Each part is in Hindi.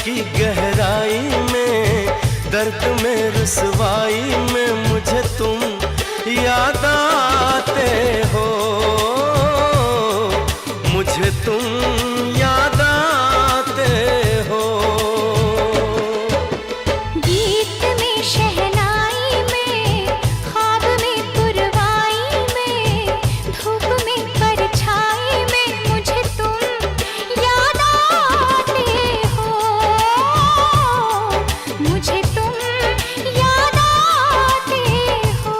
की गहराई में, दर्द में रुसवाई में मुझे तुम याद आते हो, मुझे तुम याद आते हो। गीत में शहनाई में, ख्वाब में पुरवाई में, धूप में परछाई में मुझे तुम याद आते हो, मुझे तुम याद आते हो।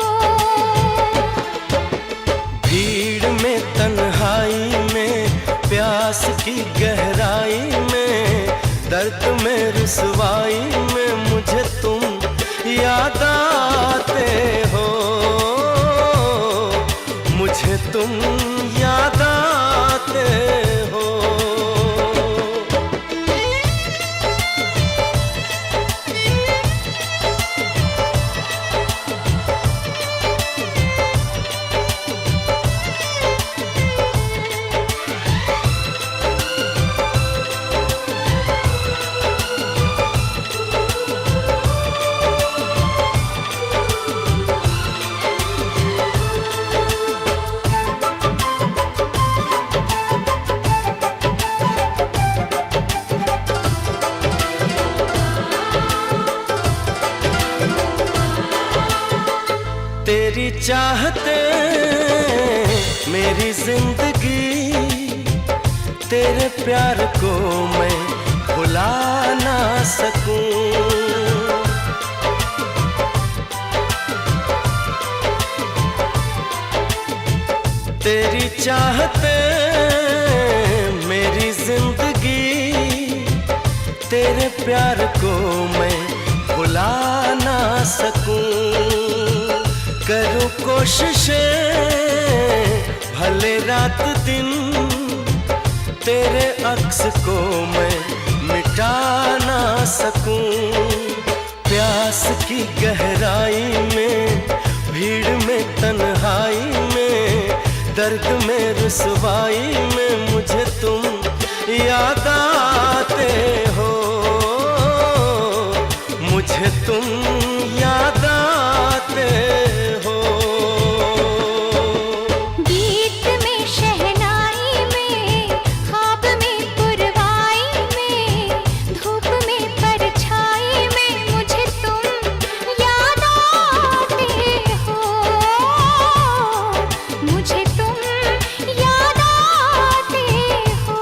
भीड़ में तन्हाई में, प्यास की गहराई में, दर्द में रुसवाई में मुझे तुम याद आते हो, मुझे तुम याद आते हो। तेरी चाहते मेरी जिंदगी, तेरे प्यार को मैं भुला ना सकूं। तेरी चाहते मेरी जिंदगी, तेरे प्यार को मैं भुला ना सकूं। करूं कोशिशें भले रात दिन, तेरे अक्स को मैं मिटा ना सकूं। प्यास की गहराई में, भीड़ में तन्हाई में, दर्द में रुसवाई में मुझे तुम याद आते हो, मुझे तुम याद आते हो। गीत में शहनाई में, ख्वाब में पुरवाई में, धूप में परछाई में मुझे तुम याद आते हो, मुझे तुम याद आते हो।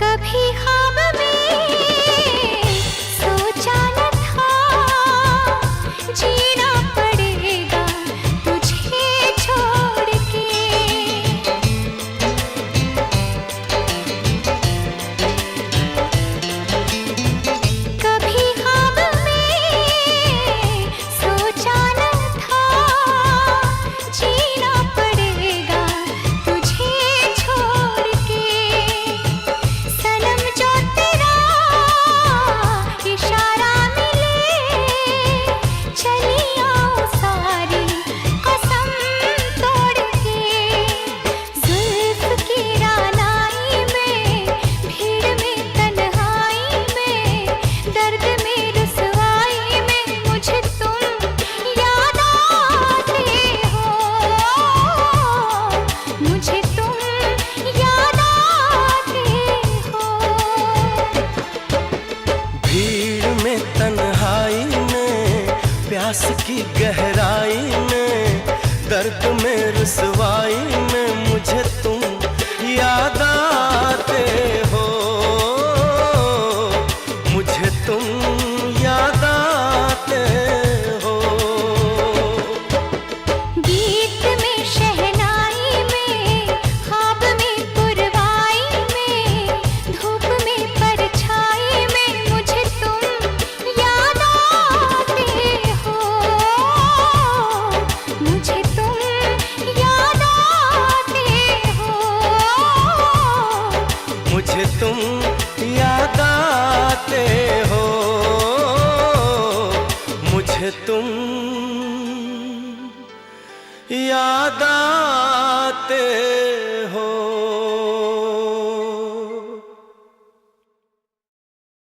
कभी ख्वाब में सोचा न था, जीना पड़ेगा तुझे छोड़ के। कभी ख्वाब में सोचा न था, जीना पड़ेगा तुझे छोड़ के। सनम जो तेरा इशारा मिले, चली आऊं सारी कसम तोड़ के। जुल्फ की रानाई में, भीड़ में तन्हाई में, दर्द में रुसवाई में मुझे तुम याद आते हो, मुझे तुम याद आते हो। भीड़ में तन्हाई में, प्यास की गहराई में, दर्द में रुसवाई में मुझे तुम याद आते हो, मुझे तुम याद आते हो। गीत में शहनाई में, ख्वाब में पुरवाई में, धूप आते हो, मुझे तुम याद आते